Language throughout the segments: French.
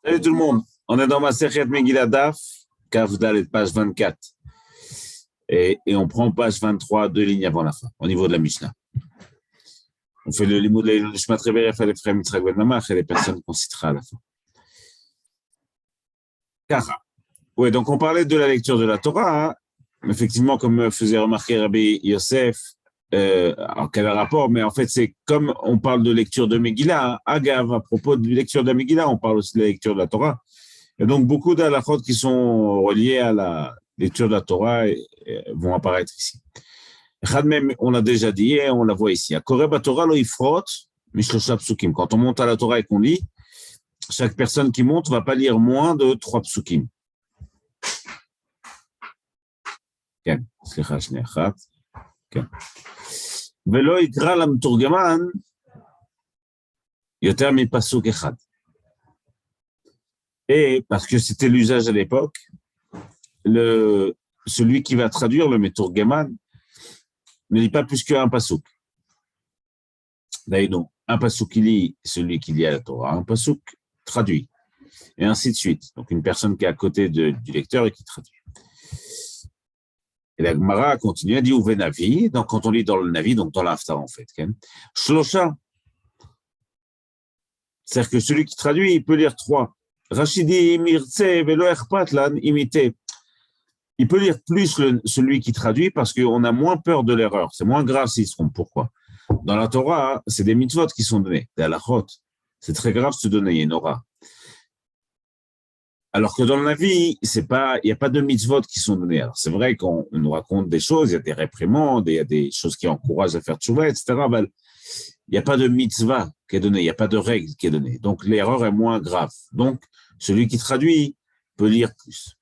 Salut tout le monde, on est dans ma Masechet Megillah Daf, Kaf Dalet, page 24. Et on prend page 23, deux lignes avant la fin, au niveau de la Mishnah. On fait le limoud de Shmat Reveref à l'Efraim Yitzhak Ben Namach et les personnes qu'on citera à la fin. Kacha. Oui, donc on parlait de la lecture de la Torah, hein. Effectivement, comme faisait remarquer Rabbi Yosef, alors quel rapport, mais en fait, c'est comme on parle de lecture de Megillah, hein, Agav, à propos de lecture de Megillah, on parle aussi de la lecture de la Torah. Et donc, beaucoup d'halachot qui sont reliés à la lecture de la Torah vont apparaître ici. Même, on l'a déjà dit et on la voit ici. Quand on monte à la Torah et qu'on lit, chaque personne qui monte ne va pas lire moins de 3 psukim. ולא יקרא למתורגמן יותר מפסוק אחד. Et parce que c'était l'usage à l'époque, celui qui va traduire, le meturgaman, ne lit pas plus qu'un pasuk. D'ailleurs, non, un pasuk qui lit, celui qui lit à la Torah, un pasuk traduit, et ainsi de suite. Donc, une personne qui est à côté du lecteur et qui traduit. Et la Gemara continue, elle dit Ouve Navi, donc quand on lit dans le Navi, donc dans l'Haftarah en fait. Shlosha, c'est-à-dire que celui qui traduit, il peut lire 3. Rachidi, Mirtse, Velo Echpatlan, imité. Il peut lire plus celui qui traduit parce qu'on a moins peur de l'erreur. C'est moins grave s'il se trompe. Pourquoi? Dans la Torah, c'est des mitzvot qui sont donnés, des halachot. C'est très grave de se donner, il y a une aura. Alors que dans le Navi, il n'y a pas de mitzvot qui sont donnés. Alors c'est vrai qu'on nous raconte des choses, il y a des réprimandes, il y a des choses qui encouragent à faire tchouva, etc. Ben, il n'y a pas de mitzvah qui est donné, il n'y a pas de règle qui est donnée. Donc l'erreur est moins grave. Donc celui qui traduit peut lire plus.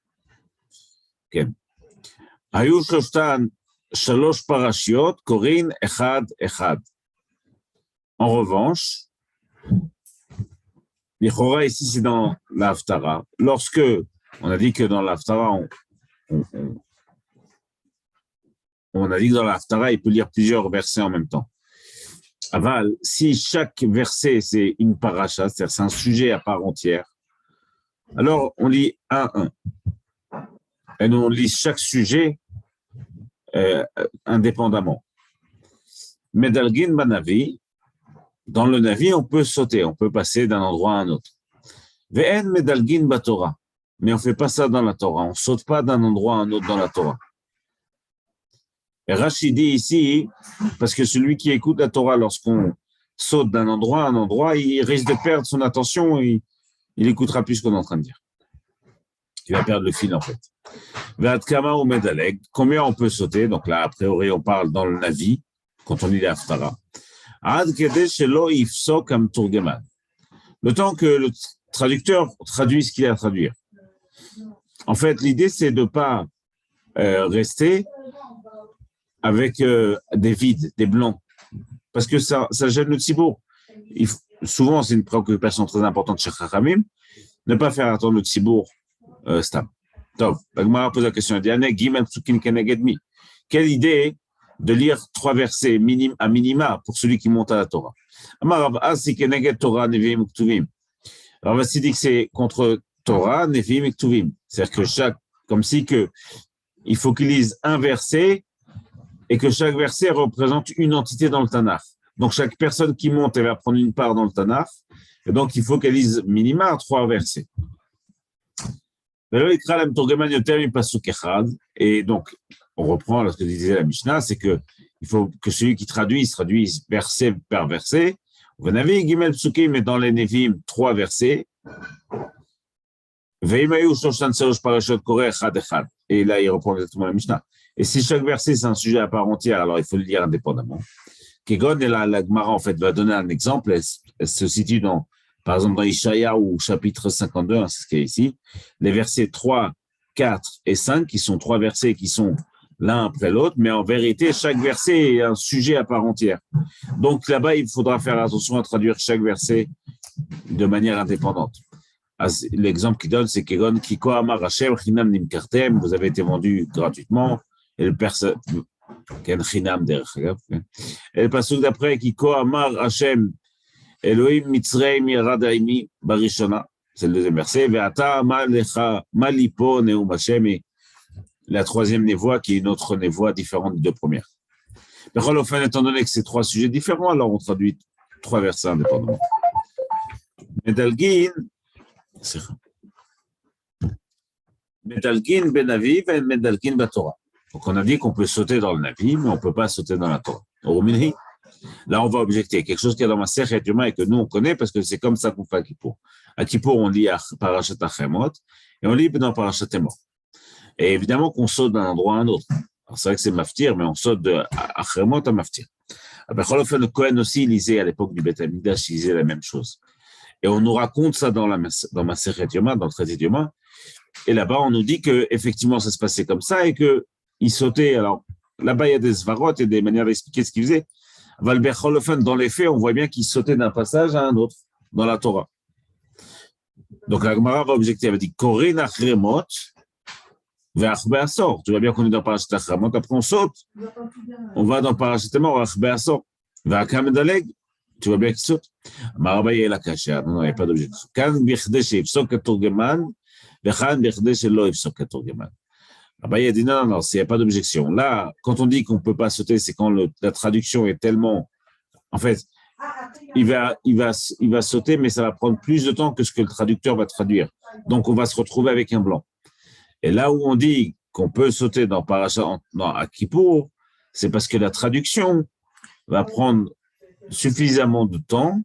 Hayu shloshtan shalosh parashiot korin echad echad. En revanche, l'Ichora ici, c'est dans l'Haftarah. Lorsque, on a dit que dans l'Haftarah, on a dit que dans l'Haftarah, il peut lire plusieurs versets en même temps. Aval, si chaque verset, c'est une paracha, c'est-à-dire c'est un sujet à part entière, alors on lit un. Et nous, on lit chaque sujet indépendamment. Medalgin Banavi, dans le Navi, on peut sauter, on peut passer d'un endroit à un autre. Ve'en medalgin baTorah, mais on ne fait pas ça dans la Torah, on ne saute pas d'un endroit à un autre dans la Torah. Et Rachid dit ici, parce que celui qui écoute la Torah lorsqu'on saute d'un endroit à un endroit, il risque de perdre son attention et il écoutera plus ce qu'on est en train de dire. Il va perdre le fil en fait. Ve'atkama ou medaleg, combien on peut sauter? Donc là, a priori, on parle dans le Navi, quand on lit l'Haftarah. Le temps que le traducteur traduit ce qu'il a à traduire. En fait, l'idée, c'est de ne pas rester avec des vides, des blancs, parce que ça gêne le tzibour. Souvent, c'est une préoccupation très importante chez Chachamim, ne pas faire attendre le tzibour stable. Donc, la Gemara pose la question, quelle idée de lire 3 versets à minima pour celui qui monte à la Torah. Rav Asi dit que c'est contre Torah, Nevi'im et Ktuvim. C'est-à-dire que comme si il faut qu'il lise un verset et que chaque verset représente une entité dans le Tanakh. Donc chaque personne qui monte, elle va prendre une part dans le Tanakh. Et donc il faut qu'elle lise minima 3 versets. Et donc, on reprend ce que disait la Mishnah, c'est que il faut que celui qui traduise verset par verset. Vous avez Gimel Psukim, mais dans les Nevi'im, 3 versets. Et là, il reprend exactement la Mishnah. Et si chaque verset, c'est un sujet à part entière, alors il faut le lire indépendamment. Kegon, et la Gemara, en fait, va donner un exemple. Elle se situe par exemple, dans Ishaïa ou chapitre 52, hein, c'est ce qu'il y a ici, les versets 3, 4 et 5, qui sont 3 versets qui sont l'un après l'autre, mais en vérité, chaque verset est un sujet à part entière. Donc là-bas, il faudra faire attention à traduire chaque verset de manière indépendante. L'exemple qu'il donne, c'est Kegon, Kiko Amar Hashem, Chinam Nimkartem, vous avez été vendu gratuitement, et le personne, Ken Chinam derrière. Et le passage d'après, Kiko Amar Hashem, Elohim Mitzrayim Yaradaimi Barishona. C'est le deuxième verset. Ve'ata malecha malipo neum Hashem, et la troisième névoie qui est une autre névoie différente des deux premières. Mais enfin, étant donné que c'est trois sujets différents, alors on traduit trois versets indépendamment. Medalgin ben Aviv et Medalgin Batorah. Donc on a dit qu'on peut sauter dans le Navi, mais on ne peut pas sauter dans la Torah. Là, on va objecter quelque chose qui est dans ma Sechet Yoma et que nous, on connaît parce que c'est comme ça qu'on fait à Kippour. À Kippour, on lit Parashat Achemot et on lit dans Parashat Emor. Et évidemment qu'on saute d'un endroit à un autre. Alors, c'est vrai que c'est Maftir, mais on saute de Achemot à Maftir. Le Kohen aussi, il lisait à l'époque du Beth Amikdash, il lisait la même chose. Et on nous raconte ça dans ma Sechet Yoma, dans le traité de Yoma. Et là-bas, on nous dit que effectivement ça se passait comme ça et qu'il sautait. Alors, là-bas, il y a des svarot et des manières d'expliquer ce qu'il faisait. Dans les faits, on voit bien qu'il sautait d'un passage à un autre dans la Torah. Donc, la Gemara va objecter, elle va dire Korin Achremot ve'achbe asor. Tu vois bien qu'on est dans Parashat Achremot, après on saute. On va dans Parashat Emor, achbe asor. Ve'akam daleg. Tu vois bien qu'il saute. Marabaye la kasha. Non, il n'y a pas d'objection. Kan bichdé sheyifsok katurgeman. Ve'chan bichdé shelo yifsok katurgeman. Il a dit non, il n'y a pas d'objection. Là, quand on dit qu'on ne peut pas sauter, c'est quand la traduction est tellement. En fait, il va sauter, mais ça va prendre plus de temps que ce que le traducteur va traduire. Donc, on va se retrouver avec un blanc. Et là où on dit qu'on peut sauter dans à Kippour, c'est parce que la traduction va prendre suffisamment de temps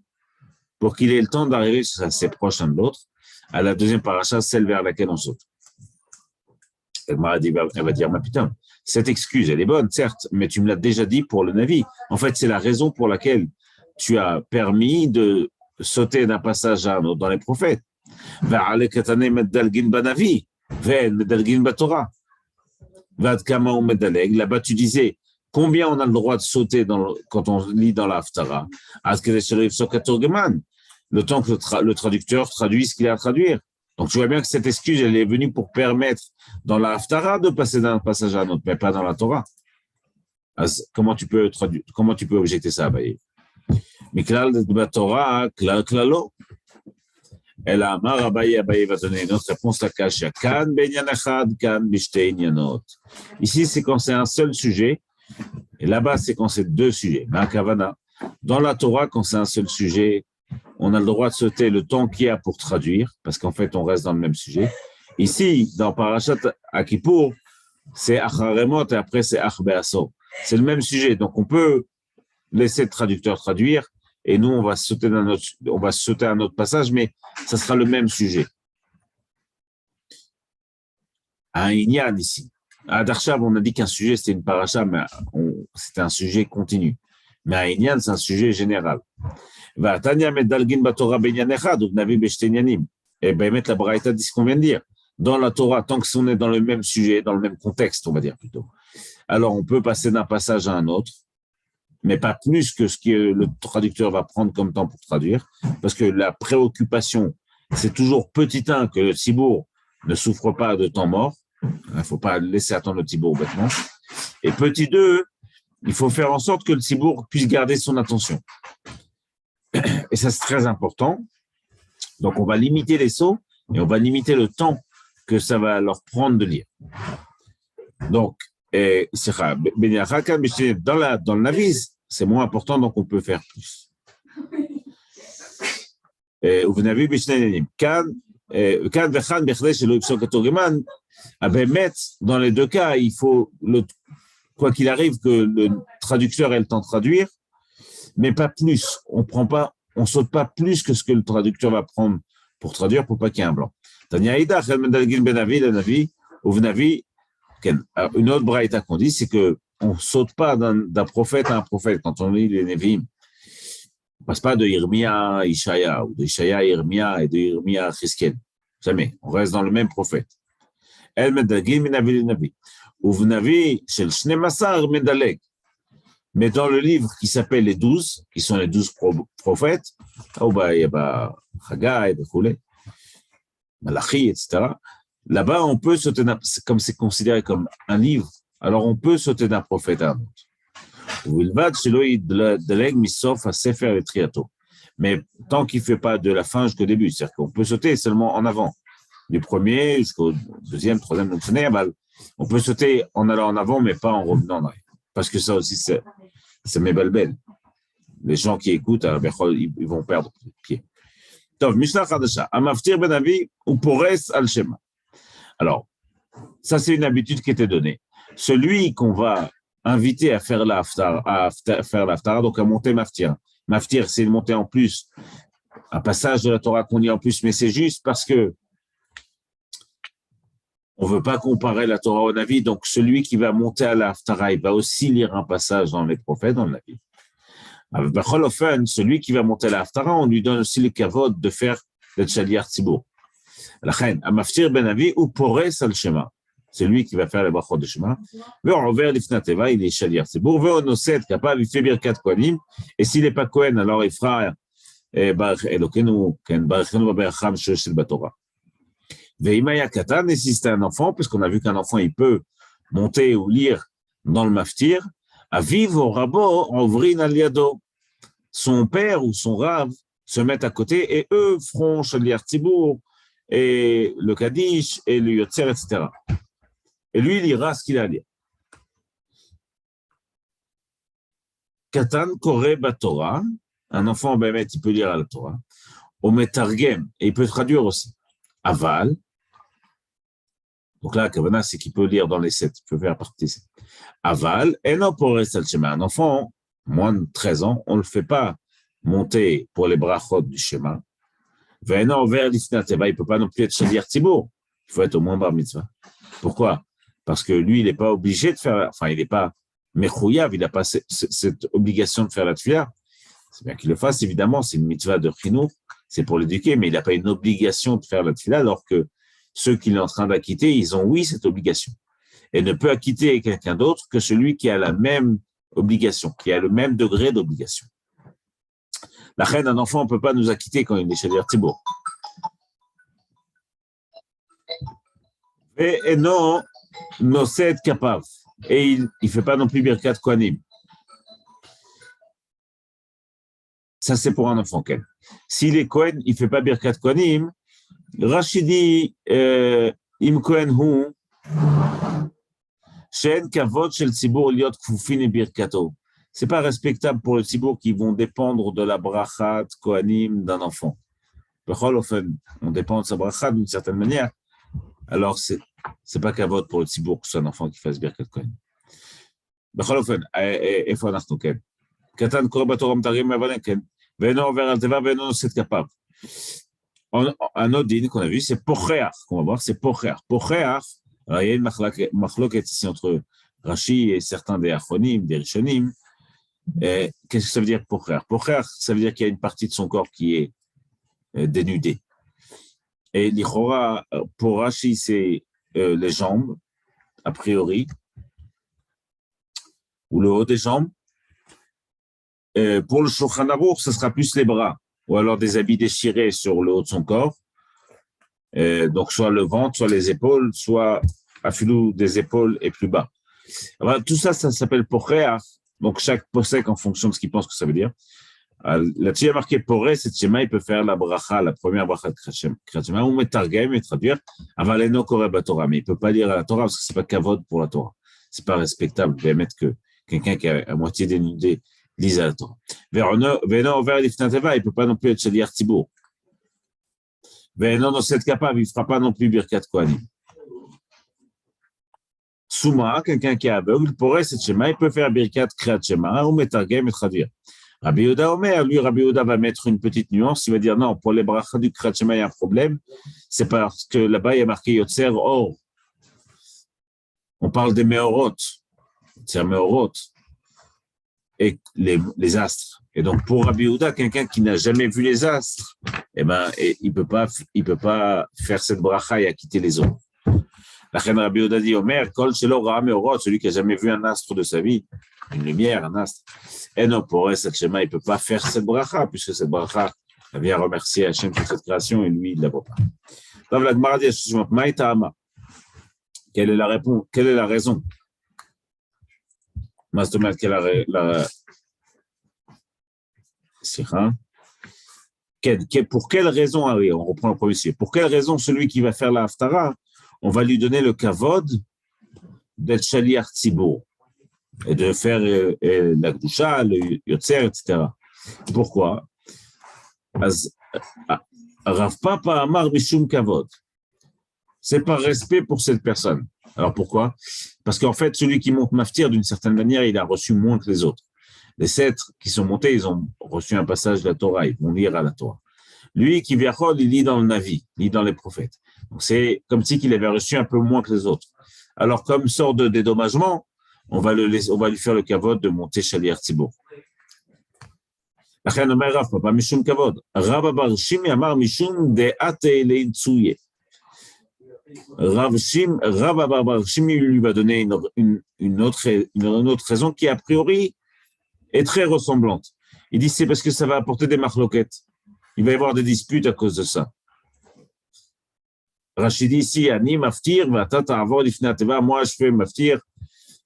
pour qu'il ait le temps d'arriver assez proche l'un de l'autre à la deuxième paracha, celle vers laquelle on saute. Elle va dire, mais putain, cette excuse, elle est bonne, certes, mais tu me l'as déjà dit pour le Navi. En fait, c'est la raison pour laquelle tu as permis de sauter d'un passage à un autre dans les prophètes. Là-bas, tu disais, combien on a le droit de sauter quand on lit dans la Haftara? Le temps que le traducteur traduise ce qu'il a à traduire. Donc, tu vois bien que cette excuse, elle est venue pour permettre dans la Haftara de passer d'un passage à un autre, mais pas dans la Torah. Alors, comment tu peux objecter ça, Abaye? Mais klal de Torah, klalo. Elle a amar Abaye va donner une autre réponse à Kasha. Kan benyan echad, kan bishte inyanot. Ici, c'est quand c'est un seul sujet, et là-bas, c'est quand c'est deux sujets. Ma kavana. Dans la Torah, quand c'est un seul sujet, on a le droit de sauter le temps qu'il y a pour traduire, parce qu'en fait, on reste dans le même sujet. Ici, dans Parashat Kippour, c'est Acharemot et après, c'est Achbe Asor. C'est le même sujet. Donc, on peut laisser le traducteur traduire et nous, on va sauter un autre passage, mais ça sera le même sujet. Un Inyan ici. À Darshav, on a dit qu'un sujet, c'était une paracha, mais c'était un sujet continu. Mais un Inyan, c'est un sujet général. Et bien, mettre la braïta dit ce qu'on vient de dire. Dans la Torah, tant que on est dans le même sujet, dans le même contexte, on va dire plutôt. Alors, on peut passer d'un passage à un autre, mais pas plus que ce que le traducteur va prendre comme temps pour traduire, parce que la préoccupation, c'est toujours petit 1 que le tzibour ne souffre pas de temps mort. Il ne faut pas laisser attendre le tzibour bêtement. Et petit 2, il faut faire en sorte que le tzibour puisse garder son attention. Et ça, c'est très important. Donc, on va limiter les sauts et on va limiter le temps que ça va leur prendre de lire. Donc, dans le Navi, c'est moins important, donc on peut faire plus. Vous n'avez dans les deux cas, il faut, quoi qu'il arrive, que le traducteur ait le temps de traduire, mais pas plus. On saute pas plus que ce que le traducteur va prendre pour traduire pour pas qu'il y ait un blanc. Une autre braïta qu'on dit, c'est que on saute pas d'un prophète à un prophète. Quand on lit les Nevi'im, on passe pas de Irmia à Ishaya, ou de Ishaya à Irmia et de Irmia à Chizkel. Jamais. On reste dans le même prophète. El medagim minavi l'navi. Uvnavi shel shnei masar medaleg. Mais dans le livre qui s'appelle les 12, qui sont les 12 prophètes, il y a Haggai, Malachi, etc. Là-bas, on peut sauter comme c'est considéré comme un livre, alors on peut sauter d'un prophète à un autre. Mais tant qu'il ne fait pas de la fin jusqu'au début, c'est-à-dire qu'on peut sauter seulement en avant, du premier jusqu'au deuxième, troisième, donc on peut sauter en allant en avant, mais pas en revenant en arrière. Parce que ça aussi, c'est mes balbelles. Les gens qui écoutent, ils vont perdre pied. Donc, Mishnah Chadasha, Amaftir ben Avi ou Pores al Shema. Alors, ça, c'est une habitude qui était donnée. Celui qu'on va inviter à faire l'Aftara, donc à monter Maftir. Maftir, c'est une montée en plus, un passage de la Torah qu'on dit en plus, mais c'est juste parce que on ne veut pas comparer la Torah au Navi, donc celui qui va monter à l'Aftara, il va aussi lire un passage dans les prophètes, dans le Navi. Celui qui va monter à l'Aftara, on lui donne aussi le kavod de faire le Tchaliar Tzibour. La reine, Amaftir ben Avi ou Pores al Shema. C'est lui qui va faire les brachot de Shema. Ve'over lifnat teva, il est Tchaliar Tzibour. Ve'onoset kapab, il fait birkat kohanim. Et s'il n'est pas Kohen, alors il fera Barach Elokenu, Barachenu v'beracham shel batorah. Ve'imaya katan, et si c'est un enfant, puisqu'on a vu qu'un enfant, il peut monter ou lire dans le maftir, aviv ou rabo ovrin al yado. Son père ou son rave se mettent à côté et eux feront Shaliar Tzibour et le Kaddish et le Yotzer, etc. Et lui, il lira ce qu'il a à lire. Katan Kore Batorah, un enfant, il peut lire à la Torah. Au Metargem, et il peut traduire aussi. Aval, donc là, Kavana, c'est qu'il peut lire dans les 7, il peut faire partie. Aval, et non pour rester Shema. Un enfant, moins de 13 ans, on ne le fait pas monter pour les brachot du schéma. Ve'eno over l'ifnat teva, il ne peut pas non plus être Shaliar Tzibour. Il faut être au moins bar mitzvah. Pourquoi? Parce que lui, il n'est pas obligé de faire, enfin, il n'est pas mechouyav, il n'a pas cette obligation de faire la tefila. C'est bien qu'il le fasse, évidemment, c'est une mitzvah de chinour, c'est pour l'éduquer, mais il n'a pas une obligation de faire la tefila, alors que ceux qu'il est en train d'acquitter, ils ont, oui, cette obligation. Et ne peut acquitter quelqu'un d'autre que celui qui a la même obligation, qui a le même degré d'obligation. La reine d'un enfant ne peut pas nous acquitter quand il est Shaliar Tzibour. Et non, Noset Kapav. Et il ne fait pas non plus Birkat Kohanim. Ça, c'est pour un enfant. S'il est Kohen, il ne fait pas Birkat Kohanim. Rachidi, Im Kohen Hu, Shen Kavod Shel Tzibour Liot Kfufin et Birkato. Ce n'est pas respectable pour le Tzibour qui vont dépendre de la brachat Kohanim d'un enfant. On dépend de sa brachat d'une certaine manière. Alors, c'est pas Kavod pour le Tzibour que ce soit un enfant qui fasse Birkat Kohanim. בכל אופן, איפה אנחנו כן? קטן קורא בתורה מתרגם מהבנה, כן? ואינו עובר על טבע ואינו נושא את כפיו. Un autre dîne qu'on a vu, c'est Pocheach, qu'on va voir, c'est Pocheach. Pocheach, alors il y a une machloket ici entre Rashi et certains des Achronim, des Rishonim. Qu'est-ce que ça veut dire Pocheach? Pocheach, ça veut dire qu'il y a une partie de son corps qui est dénudée. Et l'Ichora, pour Rashi, c'est les jambes, a priori, ou le haut des jambes. Pour le Shulchan Aruch, ce sera plus les bras, ou alors des habits déchirés sur le haut de son corps. Donc, soit le ventre, soit les épaules, soit à filou des épaules et plus bas. Alors, tout ça, ça s'appelle Pocheach. Donc, chaque posek en fonction de ce qu'il pense que ça veut dire. Là-dessus, il y a marqué Poré, c'est Shema, il peut faire la bracha, la première bracha de Kriyat Shema, ou Metargem et traduire, Avaleno Koreh Batorah, mais il ne peut pas lire à la Torah parce que ce n'est pas kavod pour la Torah. Ce n'est pas respectable de mettre que quelqu'un qui est à moitié dénudé lise à la Torah. Veno over l'ifnat teva, il ne peut pas non plus être Shaliar Tzibour. Veno dans cette capable, il ne fera pas non plus Birkat Kohanim. Souma, quelqu'un qui est aveugle, pourrait cette Shema, il peut faire Birkat Kriyat Shema ou Metargem et traduire. Rabbi Yehuda Omer, lui, Rabbi Yehuda va mettre une petite nuance, il va dire non, pour les brachas du Kriyat Shema, il y a un problème, c'est parce que là-bas, il y a marqué Yotzer Or. On parle des Meorot, c'est un Meorot, et les astres. Et donc, pour Rabbi Yehuda, quelqu'un qui n'a jamais vu les astres, eh ben, il peut pas faire cette bracha et acquitter les autres. La reine Rabbi Yehuda dit, Omer, Kol Shelo Ra'a Meorot, celui qui n'a jamais vu un astre de sa vie, une lumière, un astre. Et non, pour cette Shema, il ne peut pas faire cette bracha, puisque cette bracha, elle vient remercier Hachem pour cette création, et lui, il ne la voit pas. Donc, la Gemara dit, Maïta'ama. Quelle est la réponse? Quelle est la raison? Mastomat, quelle est la... Sikha. Pour quelle raison, allez, on reprend le premier sujet, pour quelle raison celui qui va faire la haftara, on va lui donner le kavod d'être shaliach tzibur et de faire la gdusha, le yotzer, etc. Pourquoi? Rav Papa Amar Mishum Kavod. C'est par respect pour cette personne. Alors pourquoi? Parce qu'en fait, celui qui monte maftir, d'une certaine manière, il a reçu moins que les autres. Les 7 qui sont montés, ils ont reçu un passage de la Torah, ils vont lire à la Torah. Lui qui viachol, il lit dans le Navi, il lit dans les prophètes. Donc c'est comme si qu'il avait reçu un peu moins que les autres. Alors comme sort de dédommagement, on va lui faire le kavod de monter shaliach tzibur. לכן אומר רב פאפא משום כבוד. רבא בר שימי אמר משום דעתה ליצויה. Rava bar Shimi lui va donner une autre raison qui, a priori, est très ressemblante. Il dit c'est parce que ça va apporter des marloquettes. Il va y avoir des disputes à cause de ça. Rachid dit ici, Ani maftir, moi je fais maftir,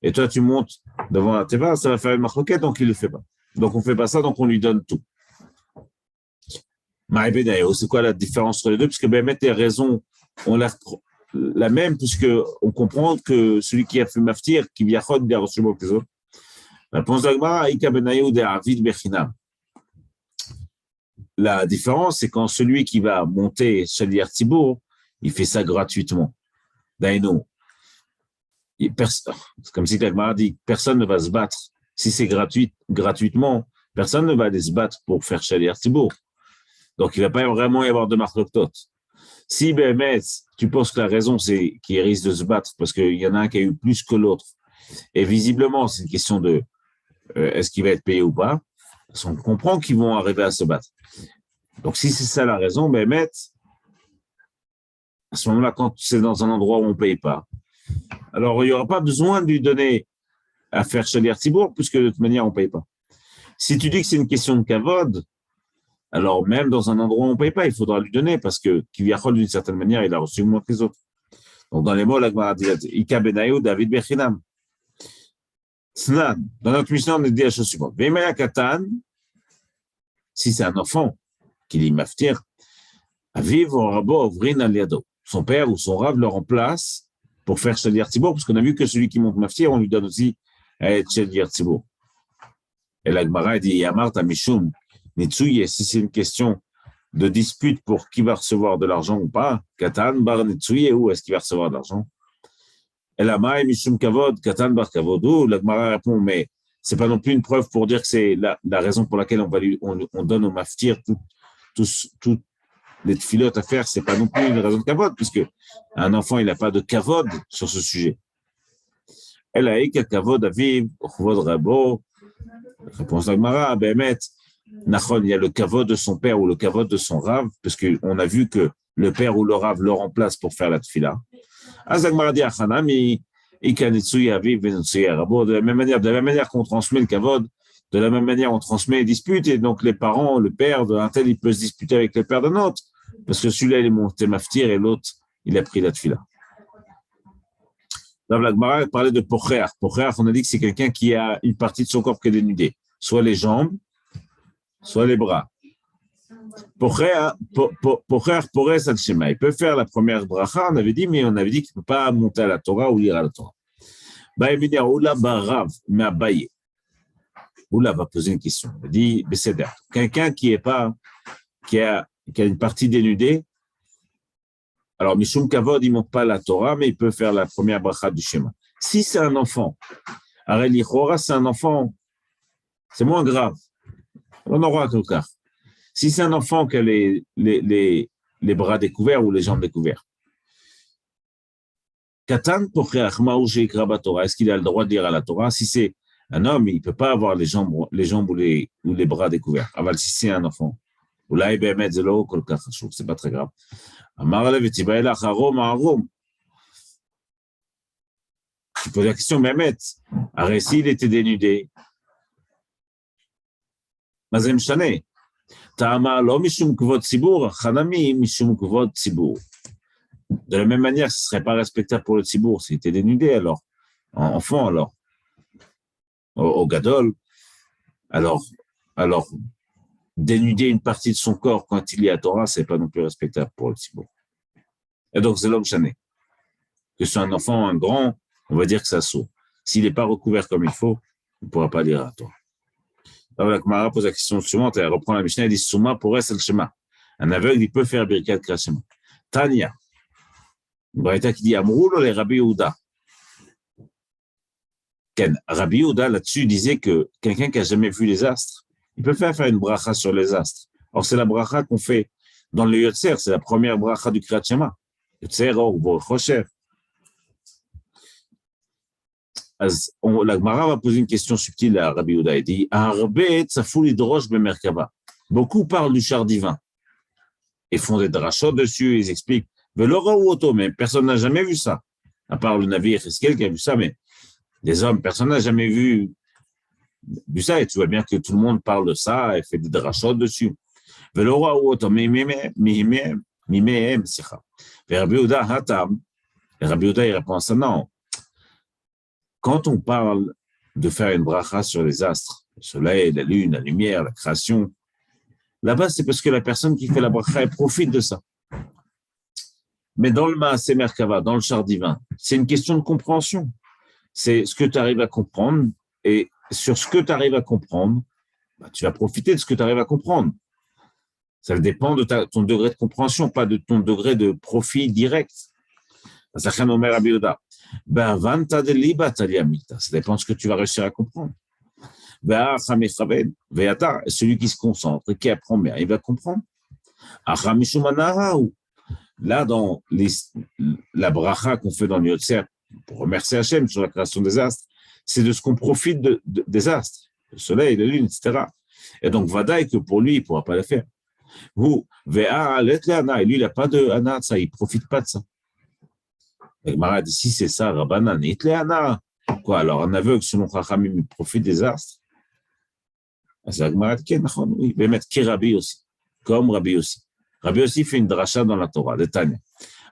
et toi tu montes devant la teva, ça va faire une marloquette, donc il ne le fait pas. Donc on ne fait pas ça, donc on lui donne tout. C'est quoi la différence entre les deux? Puisque ben, mettre les raisons, on la même, puisqu'on comprend que celui qui a fait maftir, qui vient il a reçu beaucoup plus. La réponse d'Agmara, la différence, c'est quand celui qui va monter shaliach tzibur, il fait ça gratuitement. Daino. C'est comme si l'Agmara dit, personne ne va se battre. Si c'est gratuitement, personne ne va aller se battre pour faire shaliach tzibur. Donc, il ne va pas vraiment y avoir de marloktot. Si BMS, tu penses que la raison, c'est qu'il risque de se battre parce qu'il y en a un qui a eu plus que l'autre, et visiblement, c'est une question de est-ce qu'il va être payé ou pas, parce qu'on comprend qu'ils vont arriver à se battre. Donc, si c'est ça la raison, BMS, à ce moment-là, quand c'est dans un endroit où on ne paye pas, alors il n'y aura pas besoin de lui donner à faire shaliach tzibur, puisque de toute manière, on ne paye pas. Si tu dis que c'est une question de kavod, alors même dans un endroit où on ne paye pas, il faudra lui donner, parce que Kiviachol, d'une certaine manière, il a reçu moins que les autres. Donc dans les mots, l'Agmara dit Ika Benayu, David Bechinam. Snan, dans notre mission, on dit la chose suivante. Veimaya Katan, si c'est un enfant qui dit maftir, Aviv ou Rabo Ovrin Aliado. Son père ou son rave le remplace pour faire shaliach tzibur, parce qu'on a vu que celui qui monte maftir, on lui donne aussi shaliach tzibur. Et l'Agmara dit Yamarta Mishum. Nitsuye, si c'est une question de dispute pour qui va recevoir de l'argent ou pas, Katan bar Nitsuye, où est-ce qu'il va recevoir de l'argent? Elamai Mishum Kavod, Katan bar Kavodu, la Gemara répond, mais c'est pas non plus une preuve pour dire que c'est la raison pour laquelle on donne au maftir toutes les filotes à faire, c'est pas non plus une raison de Kavod, puisque un enfant, il n'a pas de Kavod sur ce sujet. Elaïka Kavod Aviv, Kavod Rabo, réponse de la Gemara, Behemet, Nachon, il y a le kavod de son père ou le kavod de son rave, parce qu'on a vu que le père ou le rave le remplace pour faire la tfila. De la même manière qu'on transmet le kavod, de la même manière on transmet les disputes, et donc les parents, le père d'un tel, il peut se disputer avec le père d'un autre, parce que celui-là, il est monté maftir et l'autre, il a pris la tfila. Dans la Gemara, parlait de pocher. Pocher, on a dit que c'est quelqu'un qui a une partie de son corps qui est dénudée, soit les jambes, soit les bras. Pocher, il peut faire la première bracha, on avait dit, mais on avait dit qu'il ne peut pas monter à la Torah ou lire à la Torah. Oula barav, mais Abaye. Oula va poser une question. Il dit, quelqu'un qui a une partie dénudée, alors Mishum Kavod, il ne monte pas à la Torah, mais il peut faire la première bracha du schéma. Si c'est un enfant, Areli Chora, c'est un enfant, c'est moins grave. On aura un cas. Si c'est un enfant qui a les bras découverts ou les jambes découvertes, Katan Torah, est-ce qu'il a le droit de lire à la Torah? Si c'est un homme, il ne peut pas avoir les jambes ou les bras découverts. Aval, si c'est un enfant, c'est pas très grave. Tu poses la question, Mehmet, s'il était dénudé, Mazem Shane. De la même manière, ce ne serait pas respectable pour le tzibour s'il était dénudé, alors, enfant, alors, au gadol, alors, dénuder une partie de son corps quand il y a Torah, c'est pas non plus respectable pour le Tzibour. Et donc, c'est l'homme chané. Que ce soit un enfant, un grand, on va dire que ça saute. S'il n'est pas recouvert comme il faut, il ne pourra pas lire la Torah. Alors, la Gemara pose la question suivante, elle reprend la Mishnah, elle dit Souma pour el Shema. Un aveugle, il peut faire Birkat Kriyat Shema. Tania. Une braïta qui dit Amroul les Rabbi Yehuda. Rabbi Yehuda, là-dessus, disait que quelqu'un qui n'a jamais vu les astres, il peut faire une bracha sur les astres. Or, c'est la bracha qu'on fait dans le Yotzer, c'est la première bracha du Kriyat Shema. Yotzer, Or, Borchosher. La Gemara va poser une question subtile à Rabbi Yehuda. Il dit beaucoup parlent du char divin et font des drachot dessus, ils expliquent. Mais personne n'a jamais vu ça. À part le navire Esquel qui a vu ça, mais des hommes, personne n'a jamais vu ça. Et tu vois bien que tout le monde parle de ça et fait des drachot dessus. Mais Rabbi Yehuda, il répond à ça, non. Quand on parle de faire une bracha sur les astres, le soleil, la lune, la lumière, la création, là-bas, c'est parce que la personne qui fait la bracha, elle profite de ça. Mais dans le Maaseh Merkava, dans le char divin, c'est une question de compréhension. C'est ce que tu arrives à comprendre, et sur ce que tu arrives à comprendre, bah, tu vas profiter de ce que tu arrives à comprendre. Ça dépend de ton degré de compréhension, pas de ton degré de profit direct. Ça dépend de ce que tu vas réussir à comprendre. Celui qui se concentre et qui apprend bien, il va comprendre. Là, dans la bracha qu'on fait dans le Yotzer, pour remercier Hachem sur la création des astres, c'est de ce qu'on profite des astres, le soleil, la lune, etc. Et donc, vadaï que pour lui, il ne pourra pas le faire. Et lui, il n'a pas de ana, ça, il ne profite pas de ça. Et Gemara dit, si c'est ça, Rabbanan, quoi, alors un aveugle, selon Chachamim, il profite des astres. C'est la Gemara dit, oui, mais mettre qui Rabbi aussi, comme Rabbi aussi. Rabbi aussi fait une dracha dans la Torah, de Tanya.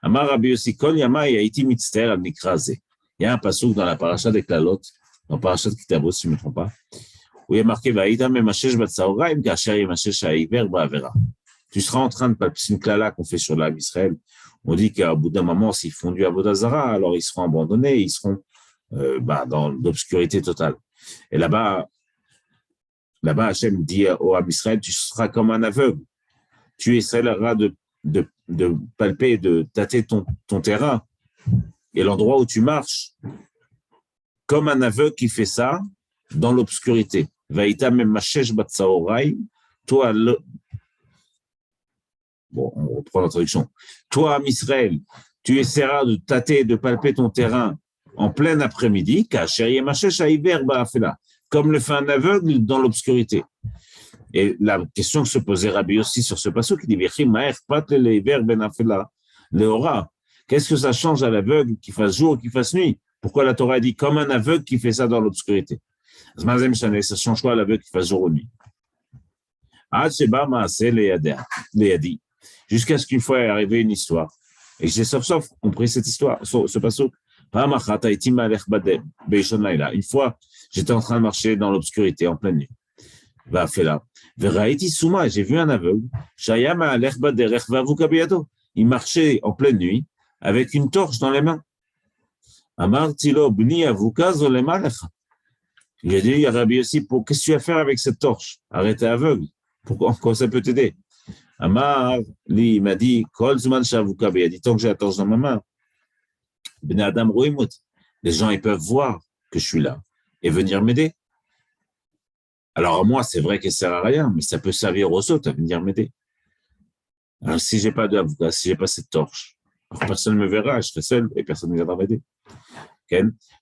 Amar Rabbi aussi, Kol Yama Yaiti Mitzter al Mikraze. Il y a un passouk dans la paracha des Klalot, dans la paracha de Kitabos, si je ne me trompe pas, où il y a marqué Vaïda Memashesh Batsaoraim, Kacher Yemashesh Haiver Ba'avera. Tu seras en train de palper, c'est une klala qu'on fait sur l'âme Israël. On dit qu'à bout d'un moment, s'ils font du Avodazara, alors ils seront abandonnés, ils seront dans l'obscurité totale. Et là-bas, Hachem dit au Am Israël, tu seras comme un aveugle. Tu essaieras de palper, de tâter ton terrain et l'endroit où tu marches, comme un aveugle qui fait ça dans l'obscurité. Vaïta Memashesh Batsaorai, toi, bon, on reprend la traduction. Toi, Am Israël, tu essaieras de tâter, de palper ton terrain en plein après-midi, comme le fait un aveugle dans l'obscurité. Et la question que se posait Rabbi aussi sur ce passage, qui dit qu'est-ce que ça change à l'aveugle qu'il fasse jour ou qu'il fasse nuit? Pourquoi la Torah dit comme un aveugle qui fait ça dans l'obscurité? Ça change quoi à l'aveugle qui fasse jour ou nuit? Jusqu'à ce qu'une fois est arrivée une histoire. Et j'ai sauf compris cette histoire, ce passage. Une fois, j'étais en train de marcher dans l'obscurité en pleine nuit. J'ai vu un aveugle. Il marchait en pleine nuit avec une torche dans les mains. J'ai dit à Rabbi aussi, qu'est-ce que tu vas faire avec cette torche? Arrêtez aveugle. Pourquoi ça peut t'aider? Amar, lui, il m'a dit, il a dit, tant que j'ai la torche dans ma main, les gens, ils peuvent voir que je suis là et venir m'aider. Alors, moi, c'est vrai qu'elle ne sert à rien, mais ça peut servir aux autres à venir m'aider. Alors, si je n'ai pas d'avocat, si je n'ai pas cette torche, alors personne ne me verra, je serai seul et personne ne viendra m'aider.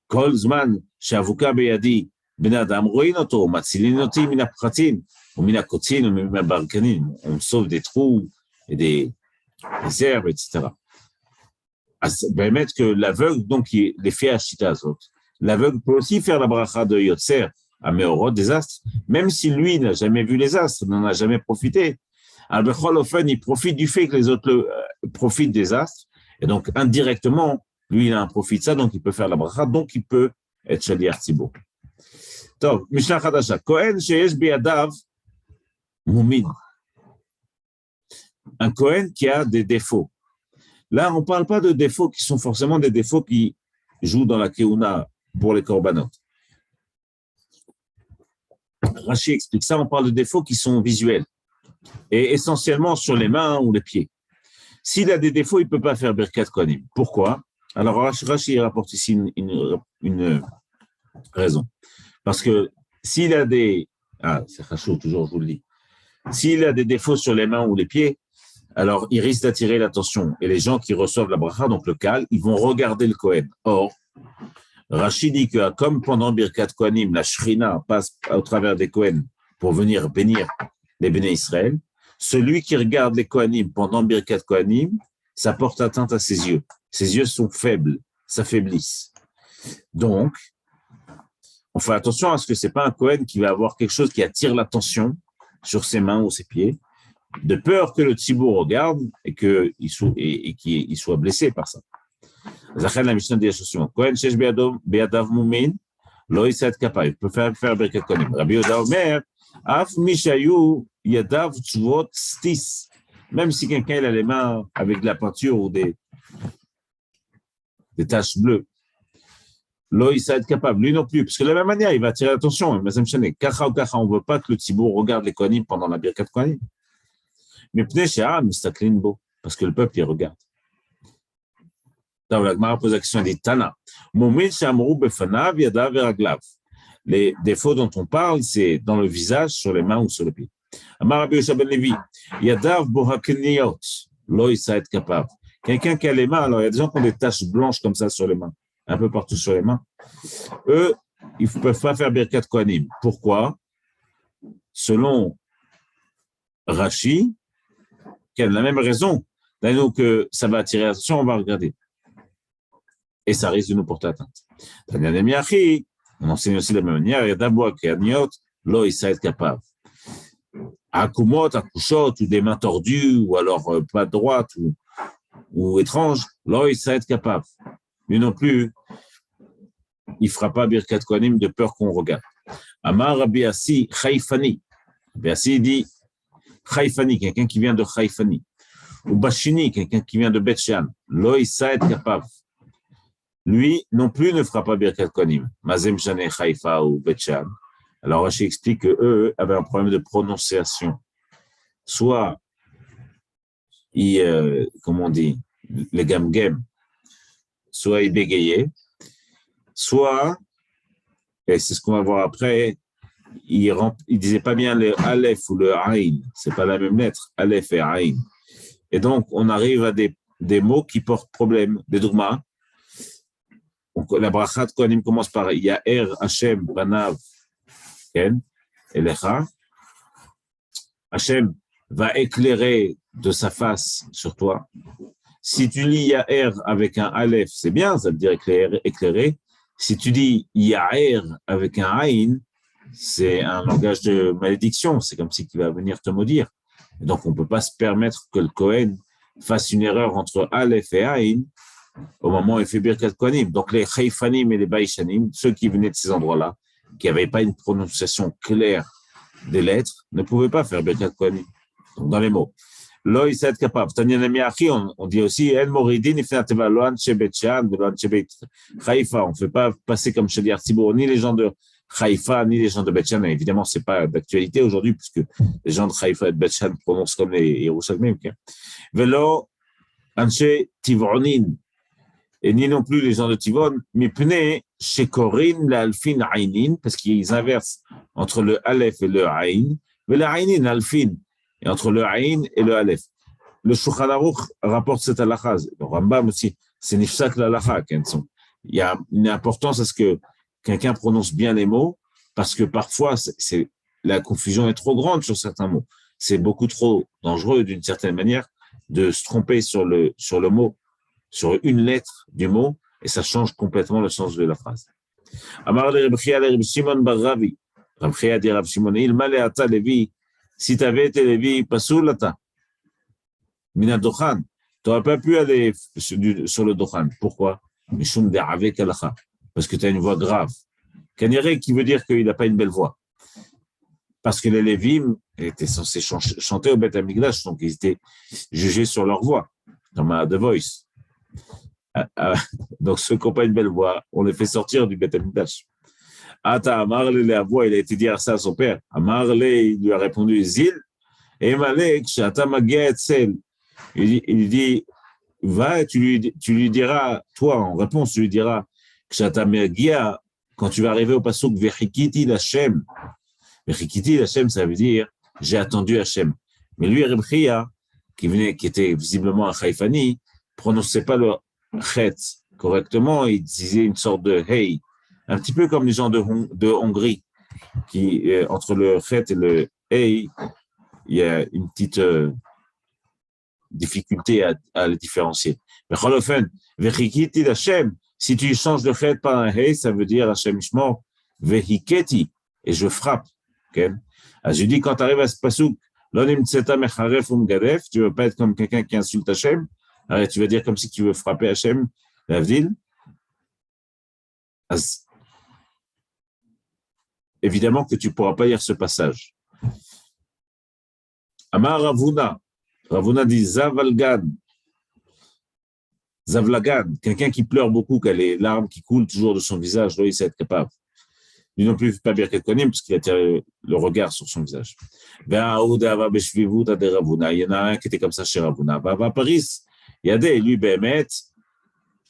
Kol zman, she'avuka beyadi, ben adam roin oto, matzilin oti mina pratin, ou mina kotin, ou mina barkanin. On me sauve des trous et des herbes, etc. Permettre que l'aveugle, donc, il les fait acheter à autres. L'aveugle peut aussi faire la bracha de Yotzer, à Meorot, des astres, même si lui n'a jamais vu les astres, n'en a jamais profité. Al-Bechol-Ofen, il profite du fait que les autres profitent des astres, et donc indirectement, lui, il a un profit de ça, donc il peut faire la bracha, donc il peut être Shaliach Tzibur. Donc, Mishnah Chadasha, Kohen sheyesh biyadav Moumin. Un Kohen qui a des défauts. Là, on ne parle pas de défauts qui sont forcément des défauts qui jouent dans la Keuna pour les korbanot. Rashi explique ça, on parle de défauts qui sont visuels et essentiellement sur les mains ou les pieds. S'il a des défauts, il ne peut pas faire Birkat Kohanim. Pourquoi? Alors, Rashi rapporte ici une raison. Parce que s'il a des... Ah, c'est Rachou, toujours, je vous le dis. S'il a des défauts sur les mains ou les pieds, alors il risque d'attirer l'attention. Et les gens qui reçoivent la bracha, donc le Kal, ils vont regarder le Kohen. Or, Rashi dit que comme pendant Birkat Kohanim, la Shrina passe au travers des Kohen pour venir bénir les béné Israël, celui qui regarde les Kohanim pendant Birkat Kohanim, ça porte atteinte à ses yeux. Ses yeux sont faibles, s'affaiblissent. Donc, on fait attention à ce que ce n'est pas un Kohen qui va avoir quelque chose qui attire l'attention sur ses mains ou ses pieds, de peur que le tzibur regarde et qu'il soit blessé par ça. Zachel la Mishnah dit la chose suivante. Kohen shesh be'adav mumin, lo yisad kapa. Il peut faire Birkat Kohanim. Rabbi Yehuda Omer, af mishayu yadav tzvot stis. Même si quelqu'un a les mains avec de la peinture ou des taches bleues, lo yisad capable. Lui non plus, parce que de la même manière, il va attirer l'attention. Mais ça me chaîne. Kacha ou kacha, on ne veut pas que le tzibur regarde les Kohanim pendant la Birkat Kohanim. Mais pnei she'am mistaklin bo, parce que le peuple, il regarde. La Gemara pose la question, elle dit Tana. Les défauts dont on parle, c'est dans le visage, sur les mains ou sur les pieds. Amar Rabbi Yosha ben Levi, Yadav bohakniyot, lo yisa et capable. Quelqu'un qui a les mains, alors il y a des gens qui ont des taches blanches comme ça sur les mains, un peu partout sur les mains. Eux, ils ne peuvent pas faire Birkat Kohanim. Pourquoi? Selon Rashi, qui a la même raison, donc ça va attirer l'attention, on va regarder. Et ça risque de nous porter atteinte. On enseigne aussi de la même manière, il y a d'abord qu'Aniot, l'eau, il sait être capable. À Kumot, à Kushot, ou des mains tordues, ou alors pas droite, ou étrange, l'eau, il sait être capable. Lui non plus, il ne fera pas Birkat Kohanim de peur qu'on regarde. Amar Rabbi Assi, Chaïfani. Rabbi Assi dit, Chaïfani, quelqu'un qui vient de Chaïfani. Ou Bashini, quelqu'un qui vient de Bet Shean. L'eau, il sait être capable. Lui non plus ne fera pas Birkat Kohanim. Mazem Shane Haïfa ou Bet-Shan. Alors Rashi explique qu'eux avaient un problème de prononciation. Soit, comme on dit, les gam-gam, soit ils bégayaient, soit, et c'est ce qu'on va voir après, ils ne disaient pas bien le Aleph ou le Aïn. Ce n'est pas la même lettre, Aleph et Aïn. Et donc, on arrive à des mots qui portent problème, des dougmas. Donc, la bracha de Kohanim commence par Ya'er Hashem Banav Ken Elecha. Hashem va éclairer de sa face sur toi. Si tu lis Ya'er avec un Aleph, c'est bien, ça veut dire éclairer. Si tu dis Ya'er avec un Aïn, c'est un langage de malédiction. C'est comme si il va venir te maudire. Et donc, on ne peut pas se permettre que le Kohen fasse une erreur entre Aleph et Aïn au moment où il fait Birkat Kohanim. Donc, les Chaïfanim et les Baïchanim, ceux qui venaient de ces endroits-là, qui n'avaient pas une prononciation claire des lettres, ne pouvaient pas faire Birkat Kohanim. Donc, dans les mots. Lo yisa et capable. On dit aussi, El Moridin, Ifnateva, Loan Shebetchan, Loan Shebet Haïfa. On ne fait pas passer comme Shadiar Tibour, ni les gens de Haïfa, ni les gens de Bet-Shan. Évidemment, ce n'est pas d'actualité aujourd'hui, puisque les gens de Haïfa et de Bet-Shan prononcent comme les Yerushalmim. Velo, Anche Tivronin, et ni non plus les gens de Tivon, mais pnei shekorin l'alfin aïnin, parce qu'ils inversent entre le aleph et le aïn, mais le aïnin alfin, et entre le aïn et le aleph. Le Shulchan Aruch rapporte cette halakha, le Rambam aussi, c'est nifsak l'halakha. Il y a une importance à ce que quelqu'un prononce bien les mots, parce que parfois, la confusion est trop grande sur certains mots. C'est beaucoup trop dangereux, d'une certaine manière, de se tromper sur le mot, sur une lettre du mot, et ça change complètement le sens de la phrase. Amar le Reb Chia le Reb Shimon bar Ravi. Reb Chia dit Reb Shimon, il malé ata Lévi, si tu avais été Lévi, pasoul ata. Mina dochan, tu n'aurais pas pu aller sur le dochan. Pourquoi? Mishum de'ave kalacha. Parce que tu as une voix grave. Kaniré qui veut dire qu'il n'a pas une belle voix. parce que les Lévim étaient censés chanter au Beth Amikdash, donc ils étaient jugés sur leur voix, comme à The Voice. Donc ceux qui n'ont pas une belle voix, on les fait sortir du Beth Amikdash. Ata Amarle, la voix, il a été dire ça à son père. Amarle, il lui a répondu, Zil, et Malek, Shata Magia Etzel. Il dit, va, tu lui diras, toi, en réponse, tu lui diras, Shata Magia, quand tu vas arriver au passouk, Vechikiti l'Hachem. Vechikiti l'Hachem, ça veut dire, j'ai attendu Hachem. Mais lui, Reb Chia, qui était visiblement un Haïfani, prononçait pas le chet correctement, il disait une sorte de hey, un petit peu comme les gens de Hongrie, qui, entre le chet et le hey, il y a une petite difficulté à le différencier. Mais vechikiti l'Hachem, si tu changes le chet par un hey, ça veut dire Hachem Ishmor, vehiketi, et je frappe. Okay? Alors, je dis, quand tu arrives à ce pasouk, l'onim tseta mecharef gadef, tu ne veux pas être comme quelqu'un qui insulte Hachem, alors tu vas dire comme si tu veux frapper Hachem, l'avdil. Évidemment que tu ne pourras pas lire ce passage. Amar Ravuna. Ravuna dit Zavalgan. Zavlagan, quelqu'un qui pleure beaucoup, qui a les larmes qui coulent toujours de son visage, là, il sait être capable. Lui non plus, pas Birkat Kohanim, parce qu'il a tiré le regard sur son visage. Il y en a un qui était comme ça chez Ravuna. À Paris, il y a des, lui, Béhémet,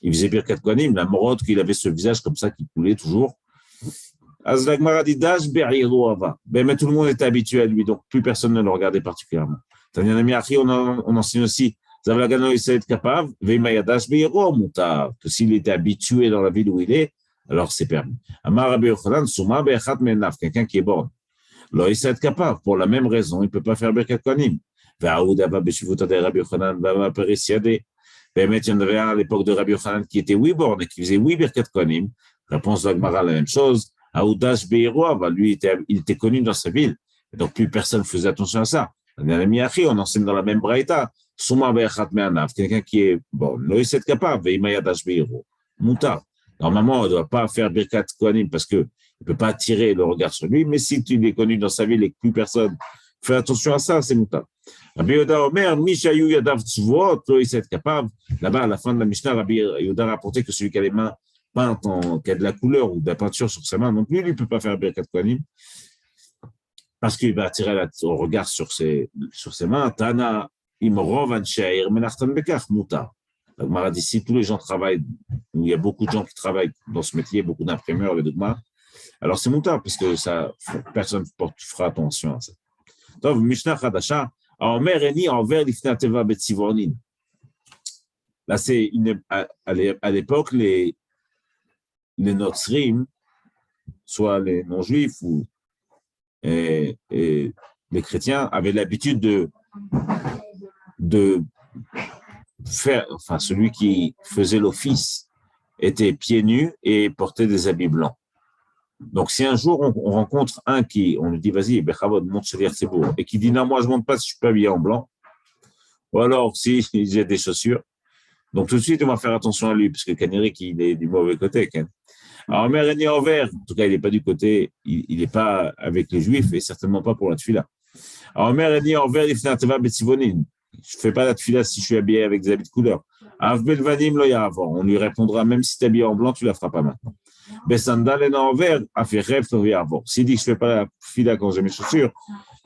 il faisait Birkat Kohanim, la morode qu'il avait ce visage comme ça qui coulait toujours. Azlagmara dit Dash Beriro Ava. Béhémet, tout le monde était habitué à lui, donc plus personne ne le regardait particulièrement. On enseigne aussi Zavlagano, il sait être capable, Veimayadash Beiro Moutar, que s'il était habitué dans la ville où il est, alors c'est permis. Amar Rabbi Yochanan, Souma Be'echat Menaf, quelqu'un qui est borné. Là, il sait être capable, pour la même raison, il ne peut pas faire Birkat Kohanim. Ve'aoud Ava Beshivuta de Rabbi Yochanan, Vava Perisiade. Béhémet, il y en avait un à l'époque de Rabbi Yochanan qui était oui borné, qui faisait oui Birkat Kohanim. Réponse de l'Agmara, la même chose. Aoudash Beiro, lui, il était connu dans sa ville, donc plus personne ne faisait attention à ça. On enseigne dans la même braïta. Souma Be'echat Menaf, quelqu'un qui est bon, là, il sait être capable, Veimayadash Beiro. Moutar. Normalement, on ne doit pas faire Birkat Kohanim parce qu'il ne peut pas attirer le regard sur lui, mais si tu l'es connu dans sa ville et que plus personne fait attention à ça, c'est moutar. Rabbi Yehuda Omer, Mishayu Yadav Tzvot, il sait être capable. Là-bas, à la fin de la Mishnah, Rabbi Yehuda a rapporté que celui qui a les mains peintes, qui a de la couleur ou de la peinture sur ses mains, donc lui, il ne peut pas faire Birkat Kohanim parce qu'il va attirer le regard sur ses mains. Tana Imrov Ansheir Menachtan Bekach, moutar. Donc, Mara dit, si tous les gens travaillent, où il y a beaucoup de gens qui travaillent dans ce métier, beaucoup d'imprimeurs, les dogmas, alors c'est moutard, parce que ça, personne ne fera attention à ça. Donc, Mishnah Chadasha, Omer Eni envers l'Ifnateva Betsivornin. Là, c'est à l'époque, les Notzrim, soit les non-juifs ou et les chrétiens, avaient l'habitude de celui qui faisait l'office était pieds nus et portait des habits blancs. Donc, si un jour on rencontre un on lui dit, vas-y, Bechavod, monte chez l'Erzebourg, et qui dit, non, moi, je ne monte pas si je suis pas habillé en blanc, ou alors, si j'ai des chaussures, donc tout de suite, on va faire attention à lui, parce que Canirik, il est du mauvais côté. Alors, Omer Eni Envers, en tout cas, il n'est pas du côté, il n'est pas avec les Juifs, et certainement pas pour la tefila. Alors, Omer Eni Envers, l'Ifnateva Betsivonin. Je ne fais pas la tefila si je suis habillé avec des habits de couleur. On lui répondra, même si tu es habillé en blanc, tu ne la feras pas maintenant. Besandal en vert, a fait rêve, s'il dit que je ne fais pas la tefila quand j'ai mes chaussures,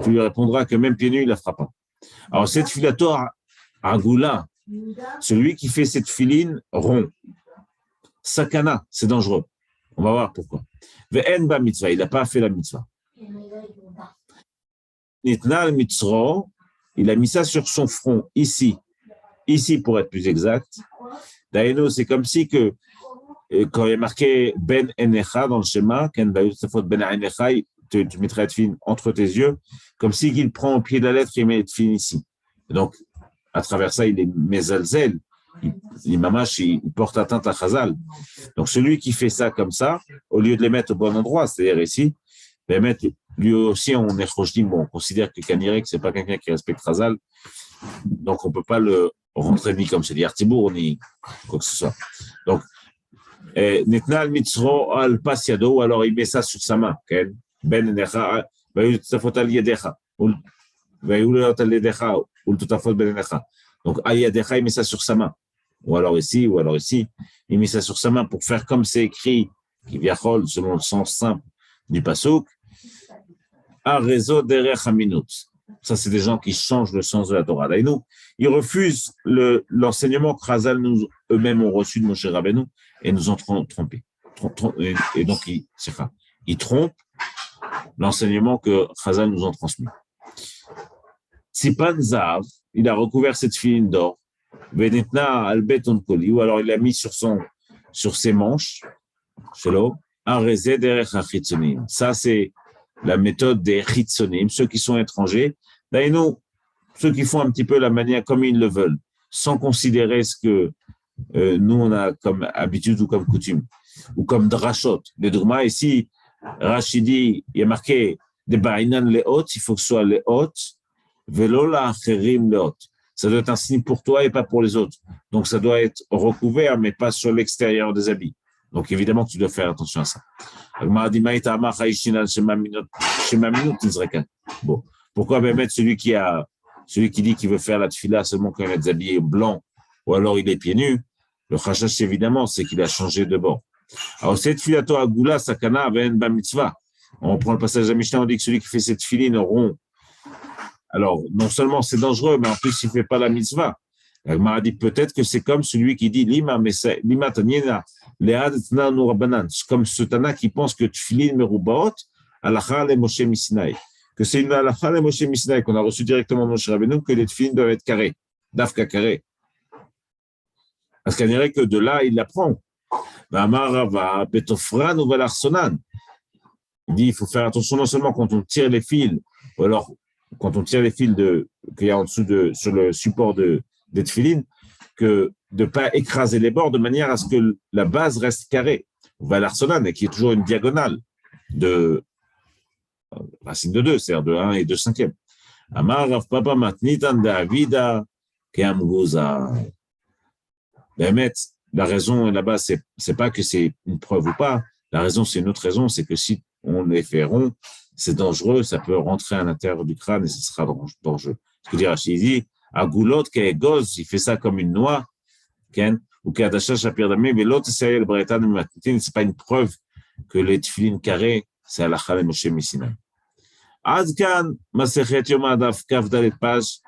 tu lui répondras que même pieds nus, il ne la fera pas. Alors, cette filato à Goula, celui qui fait cette filine rond, sakana, c'est dangereux. On va voir pourquoi. Ve'en ba mitzvah, il n'a pas fait la mitzvah. Nitnal mitzro, il a mis ça sur son front, ici pour être plus exact. D'ailleurs, c'est comme si que quand il y a marqué Ben Enecha dans le schéma, Ben Enecha, tu mettrais Tfilin entre tes yeux, comme si il prend au pied de la lettre et met Tfilin ici. Et donc, à travers ça, il est mezalzel, il porte atteinte à Chazal. Donc, celui qui fait ça comme ça, au lieu de les mettre au bon endroit, c'est-à-dire ici, les mettre, lui aussi, on est Rochdim, on considère que Kanirek, c'est pas quelqu'un qui respecte Chazal, donc on ne peut pas le rentrer ni comme c'est dit Artibour, ni quoi que ce soit. Donc, Netnal Mitzro al Pasiado, alors il met ça sur sa main, Ben Necha, והיו תותפות על ידיך, והיו להיות על ידיך, ולתותפות בעיניך. Donc, à yadicha, il met ça sur sa main. Ou alors ici, il met ça sur sa main pour faire comme c'est écrit, qui viachol, selon le sens simple du pasuk, à réseau derech haminut. Ça, c'est des gens qui changent le sens de la Torah. Et nous, ils refusent l'enseignement que Chazal nous eux-mêmes ont reçu de Moshe Rabbeinu et nous ont trompés. Et donc, ils trompent l'enseignement que Chazal nous ont transmis. Tzipan Zahav, il a recouvert cette filine d'or, Venetna al beton koli, ou alors il l'a mis sur ses manches, shelo, arezé derech hachitzonim. Ça, c'est la méthode des chitzonim, ceux qui sont étrangers. D'ailleurs, ceux qui font un petit peu la manière comme ils le veulent, sans considérer ce que nous, on a comme habitude ou comme coutume, ou comme drachot. Le drama, ici, Rachidi, il y a marqué des ba'inan leot, il faut que ce soit leot, velo la acherim leot. Ça doit être un signe pour toi et pas pour les autres. Donc, ça doit être recouvert, mais pas sur l'extérieur des habits. Donc, évidemment, tu dois faire attention à ça. Bon. Pourquoi même mettre celui qui dit qu'il veut faire la tefila seulement quand il est habillé blanc, ou alors il est pieds nus? Le chachash, évidemment, c'est qu'il a changé de bord. Alors, cette filato agula sakana ben ba mitzvah. On prend le passage de la Mishnah, on dit que celui qui fait cette filine rond, alors, non seulement c'est dangereux, mais en plus, il ne fait pas la mitzvah. La Gemara dit peut-être que c'est comme celui qui dit lima taniena lead tna nu rabanan, comme ce Tana qui pense que tfilin merubaot alacha le Moshe Misinaï, que c'est une alacha le Moshe Misinaï qu'on a reçu directement de Moshe Rabbeinu, que les tfilin doivent être carrés, dafka carré. Parce qu'on dirait que de là, il l'apprend. Rava betofran ou velarsonan. Il dit il faut faire attention non seulement quand on tire les fils, ou alors quand on tire les fils qu'il y a en dessous sur le support des tefilines, que de ne pas écraser les bords de manière à ce que la base reste carrée. On va à l'arsenal, qui est toujours une diagonale de racine de 2, c'est-à-dire de 1 et 2 cinquièmes. Amar Rav Papa matnitan Davida keamguza. Bémet, la raison là-bas, c'est pas que c'est une preuve ou pas. La raison, c'est une autre raison, c'est que si on les fait ronds, c'est dangereux, ça peut rentrer à l'intérieur du crâne et ce sera dangereux. Ce que dit Rachidi, à goulot goz, il fait ça comme une noix, ou qu'Adacha Shapir Damé, mais l'autre, c'est le Bretan de Matnitin, c'est pas une preuve que les tefilines carrées, c'est à la Moshe Misinaï. Adkan, Masechet Yom Adaf, Kaf Dalet Page,